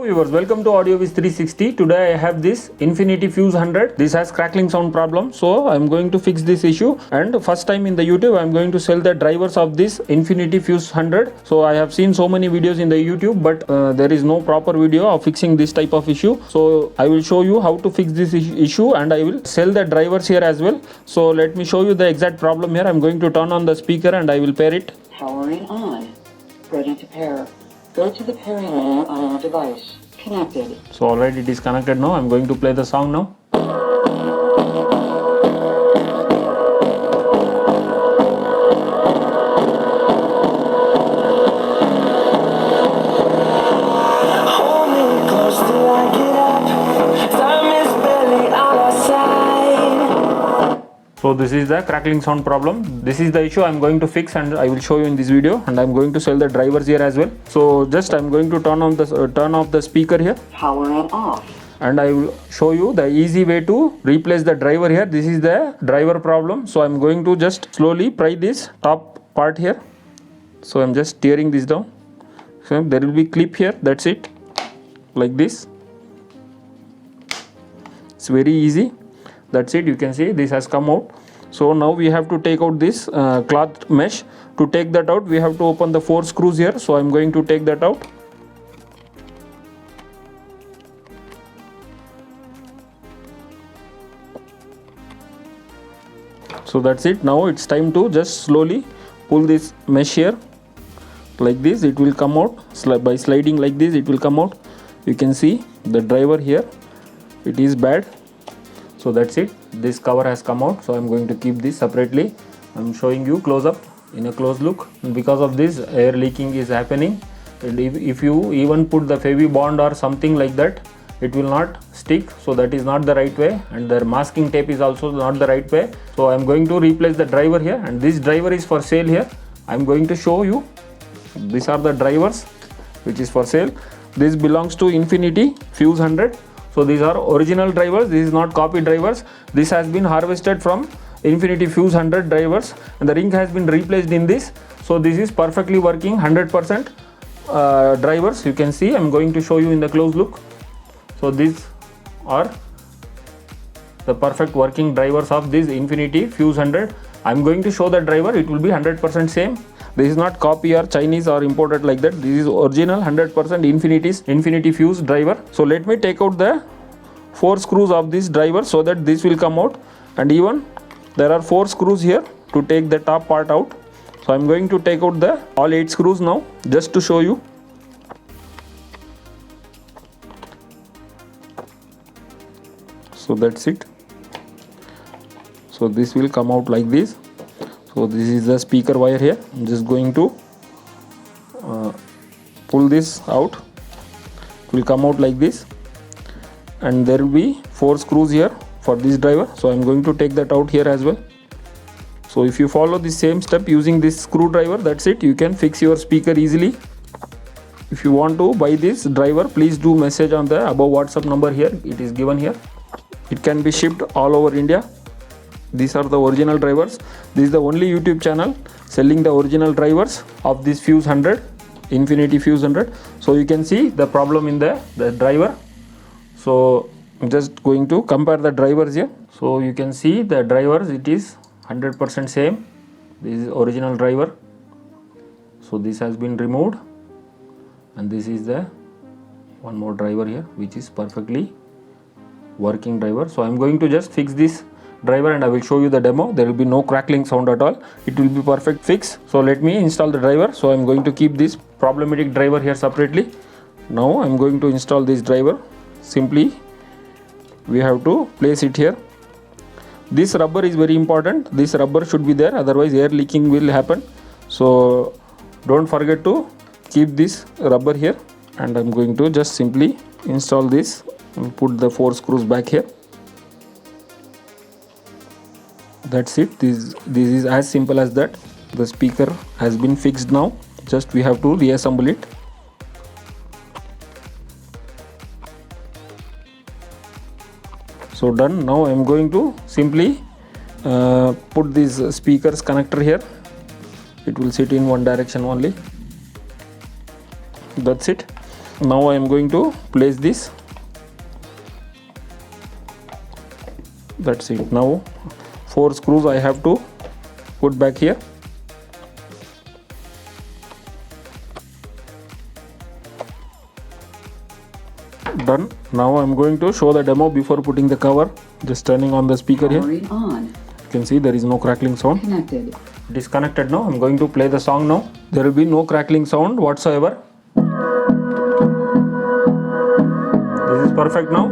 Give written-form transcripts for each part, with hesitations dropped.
Viewers, welcome to AudioViz 360. Today I have this Infinity FUZE 100. This has crackling sound problem, so I'm going to fix this issue. And first time in the YouTube, I'm going to sell the drivers of this Infinity FUZE 100. So I have seen so many videos in the YouTube, but there is no proper video of fixing this type of issue. So I will show you how to fix this issue, and I will sell the drivers here as well. So let me show you the exact problem here. I'm going to turn on the speaker and I will pair it. Powering on. Ready to pair. Go to the pairing menu on our device. Connected. So already it is connected now. I'm going to play the song now. So this is the crackling sound problem. This is the issue I'm going to fix, and I will show you in this video, and I'm going to sell the drivers here as well. So just I'm going to turn off the speaker here. Powering off. And I will show you the easy way to replace the driver here. This is the driver problem. So I'm going to just slowly pry this top part here. So I'm just tearing this down. So there will be clip here. That's it. Like this. It's very easy. That's it. You can see this has come out. So now we have to take out this cloth mesh. To take that out, we have to open the 4 screws here. So I'm going to take that out. So that's it. Now it's time to just slowly pull this mesh here. Like this, it will come out. By sliding like this, it will come out. You can see the driver here. It is bad. So that's it. This cover has come out. So I'm going to keep this separately. I'm showing you close up in a close look. And because of this, air leaking is happening. And if you even put the Fevi bond or something like that, it will not stick. So that is not the right way. And the masking tape is also not the right way. So I'm going to replace the driver here. And this driver is for sale here. I'm going to show you. These are the drivers which is for sale. This belongs to Infinity FUZE 100. So these are original drivers. This is not copy drivers. This has been harvested from Infinity FUZE 100 drivers, and the ring has been replaced in this. So this is perfectly working 100% drivers. You can see. I'm going to show you in the close look. So these are the perfect working drivers of this Infinity FUZE 100. I'm going to show the driver. It will be 100% same. This is not copy or Chinese or imported like that. This is original 100% Infinity FUZE driver. So let me take out the 4 screws of this driver so that this will come out. And even there are 4 screws here to take the top part out. So I'm going to take out the all 8 screws now just to show you. So that's it. So this will come out like this. So this is the speaker wire here. I'm just going to pull this out. It will come out like this, and there will be 4 screws here for this driver. So I'm going to take that out here as well. So if you follow the same step using this screwdriver, that's it. You can fix your speaker easily. If you want to buy this driver, please do message on the above WhatsApp number here. It is given here. It can be shipped all over India. These are the original drivers. This is the only YouTube channel selling the original drivers of this FUZE 100, Infinity FUZE 100. So you can see the problem in the driver. So I'm just going to compare the drivers here. So you can see the drivers, it is 100% same. This is original driver. So this has been removed, and this is the one more driver here, which is perfectly working driver. So I'm going to just fix this driver and I will show you the demo. There will be no crackling sound at all. It will be perfect fix. So let me install the driver. So I'm going to keep this problematic driver here separately. Now I'm going to install this driver. Simply we have to place it here. This rubber is very important. This rubber should be there, otherwise air leaking will happen. So don't forget to keep this rubber here, and I'm going to just simply install this and put the 4 screws back here. That's it. This is as simple as that. The speaker has been fixed now. Just we have to reassemble it. So done. Now I am going to simply put this speakers connector here. It will sit in one direction only. That's it. Now I am going to place this. That's it. Now 4 screws I have to put back here. Done. Now I'm going to show the demo before putting the cover. Just turning on the speaker here. Powering on. You can see there is no crackling sound. Connected. Disconnected now. I'm going to play the song now. There will be no crackling sound whatsoever. This is perfect now.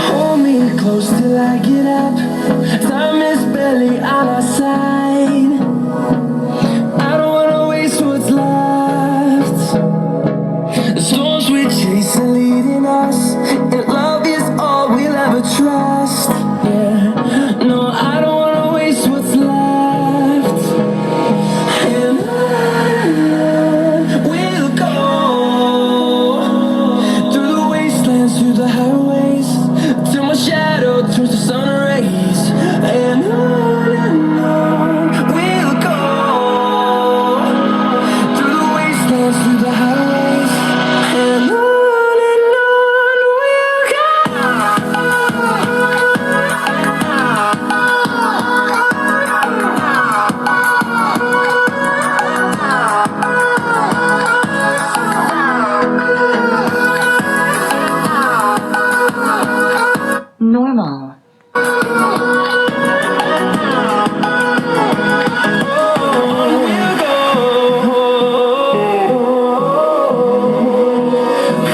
Hold me close till I get up. Time is barely on our side. I don't wanna waste what's left. The storms we chase are leading us, and love is all we'll ever trust. Yeah, no, I don't wanna waste what's left. And on we'll go through the wastelands, through the highways, till my shadow turns to sun rays. And on we'll go through the wastelands, through the highways. And on we'll go. Normal. We'll go.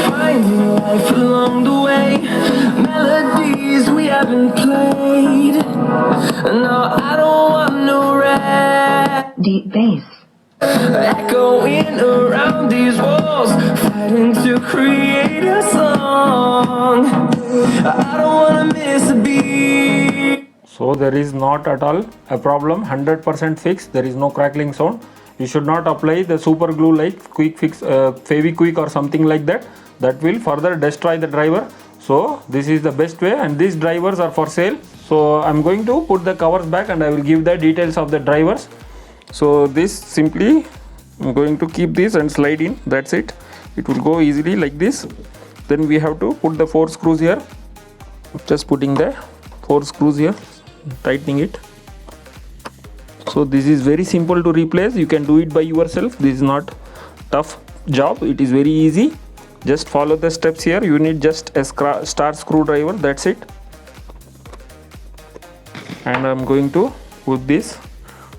Finding life along the way, melodies we haven't played. No, I don't want no rest. Deep bass. Echoing around these walls, fighting to create a song. I don't wanna miss a beat. So there is not at all a problem. 100% fixed. There is no crackling sound. You should not apply the super glue like quick fix, Fevikwik or something like that. That will further destroy the driver. So this is the best way, and these drivers are for sale. So I'm going to put the covers back and I will give the details of the drivers. So this simply I'm going to keep this and slide in. That's it. It will go easily like this. Then we have to put the 4 screws here. Just putting the 4 screws here, tightening it. So this is very simple to replace. You can do it by yourself. This is not tough job. It is very easy. Just follow the steps here. You need just a star screwdriver. That's it. And I'm going to put this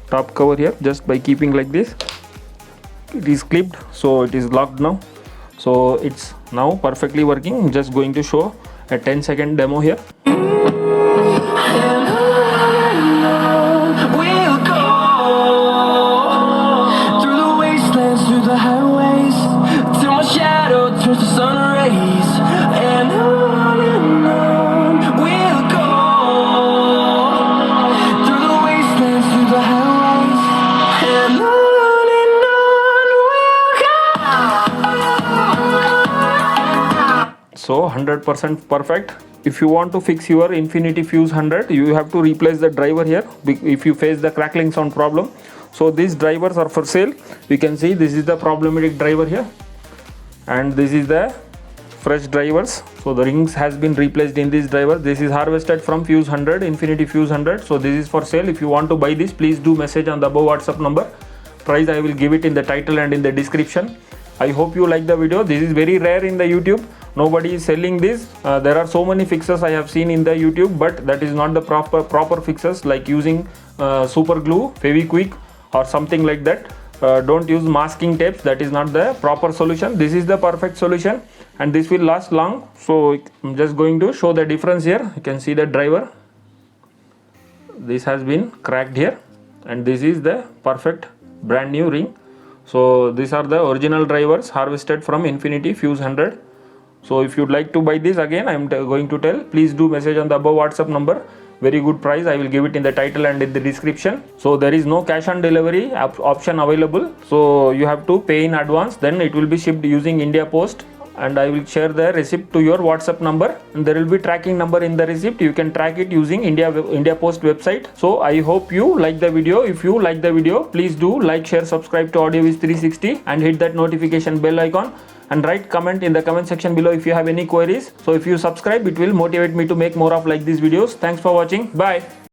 top cover here just by keeping like this. It is clipped, so it is locked now. So it's now perfectly working. I'm just going to show a 10-second demo here. We'll go through the wastelands, through the highways, till my shadow turns to sun rays. And on we'll go through the wastelands, through the highways. And on we'll go. So 100% perfect. If you want to fix your Infinity Fuse 100, you have to replace the driver here if you face the crackling sound problem. So these drivers are for sale. You can see this is the problematic driver here, and this is the fresh drivers. So the rings has been replaced in this driver. This is harvested from Fuse 100, Infinity Fuse 100. So this is for sale. If you want to buy this, please do message on the above WhatsApp number. Price I will give it in the title and in the description. I hope you like the video. This is very rare in the YouTube. Nobody is selling this. There are so many fixes I have seen in the YouTube, but that is not the proper fixes, like using super glue, Fevikwik or something like that. Don't use masking tapes. That is not the proper solution. This is the perfect solution, and this will last long. So I'm just going to show the difference here. You can see the driver. This has been cracked here, and this is the perfect brand new ring. So these are the original drivers harvested from Infinity Fuse 100. So if you'd like to buy this, again I am going to tell, please do message on the above WhatsApp number. Very good price. I will give it in the title and in the description. So there is no cash on delivery option available. So you have to pay in advance. Then it will be shipped using India Post and I will share the receipt to your WhatsApp number, and there will be tracking number in the receipt. You can track it using India Post website. So I hope you like the video. If you like the video, please do like, share, subscribe to AudioViz 360 and hit that notification bell icon, and write comment in the comment section below if you have any queries. So if you subscribe, it will motivate me to make more of like these videos. Thanks for watching. Bye.